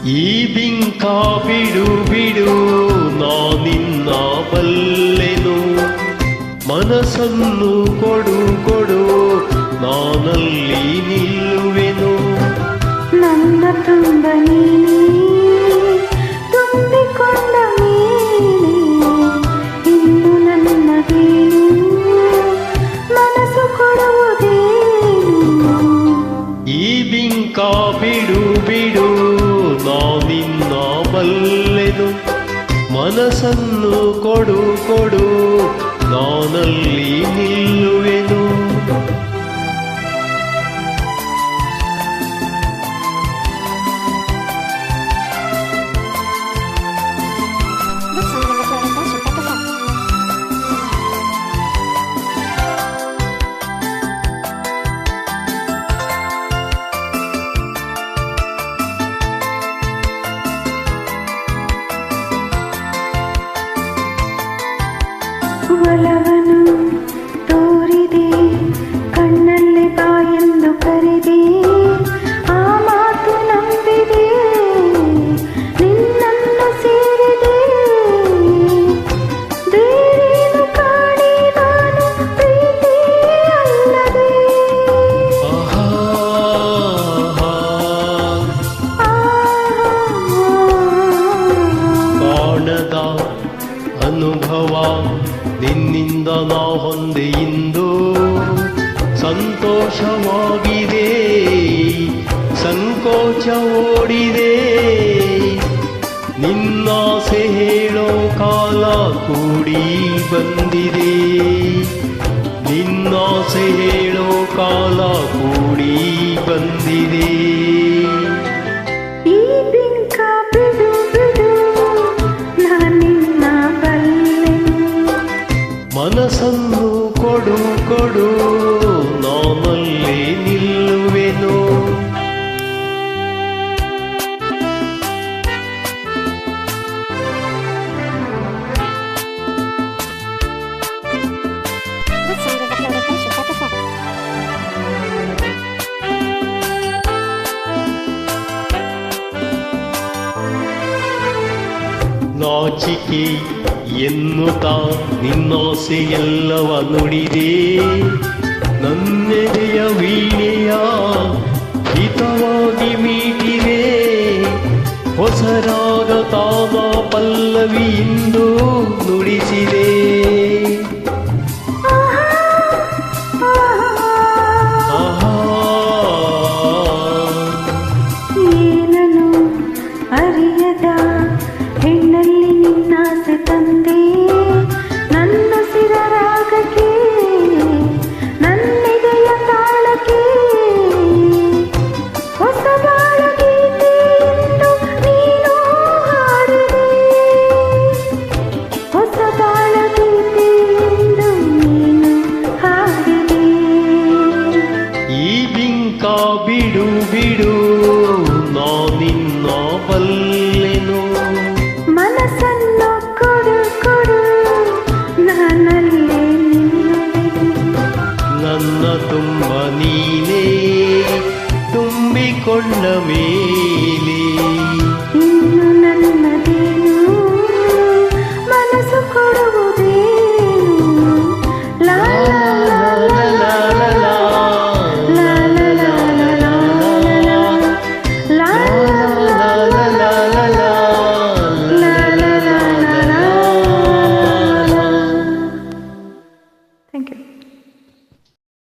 ಈ ಬಿಂಕ ಬಿಡು ಬಿಡು ನಾನಿನ್ನ ಬಲ್ಲೆನು, ಮನಸ್ಸನ್ನು ಕೊಡು ಕೊಡು ನಾನಲ್ಲಿ ನಿಲ್ಲುವೆನು. ನನ್ನ ತುಂಬ ನೀನೇ ತುಂಬಿಕೊಂಡ ಮೇಲೆ ಇನ್ನು ನನ್ನದೇನು ಮನಸ್ಸು ಕೊಡುವುದೇನು. ಈ ಬಿಂಕ ಬಿಡು ಬಿಡು ನಾನಿನ್ನ ಬಲ್ಲೆನು, ಮನಸ್ಸನ್ನು ಕೊಡು ಕೊಡು ನಾನಲ್ಲಿ ನಿಲ್ಲುವೆನು. ಒಲವನು ತೋರಿದೆ ಕಣ್ಣಲ್ಲಿ ಬಾಯೆಂದು ಕರೆದೆ, ಆ ಮಾತು ನಂಬಿದೆ ನಿನ್ನನ್ನು ಸೇರಿದೆ. ಬೇರೇನು ಕಾಣಿ ನಾನು ಪ್ರೀತಿ ಅಲ್ಲದೆ. ಕಾಣದ ಅನುಭವ ನಿನ್ನಿಂದ ನಾ ಹೊಂದೆ ಇಂದು, ಸಂತೋಷವಾಗಿದೆ ಸಂಕೋಚ ಓಡಿದೆ. ನಿನ್ನಾಸೆ ಹೇಳೋ ಕಾಲ ಕೂಡಿ ಬಂದಿದೆ, ನಿನ್ನಾಸೆ ಹೇಳೋ ಕಾಲ ಕೂಡಿ ಬಂದಿದೆ. ಈ ಬಿಂಕ ಬಿಡು ಬಿಡು ನಾನಿನ್ನ ಬಲ್ಲೆನು, ಮನಸ್ಸನ್ನು ಕೊಡು ಕೊಡು ನಾನಲ್ಲಿ ನಿಲ್ಲುವೆನು. ನಾಚಿಕೆ ಎನ್ನುತ್ತಾ ನಿನ್ನಾಸೆ ಎಲ್ಲವ ನುಡಿದೆ, ನನ್ನೆದೆಯ ವೀಣೆಯ ಹಿತವಾಗಿ ಮೀಟಿದೆ. ಹೊಸರಾಗ ತಾನ ಪಲ್ಲವಿಯಿಂದ ನುಡಿಸಿದೆ.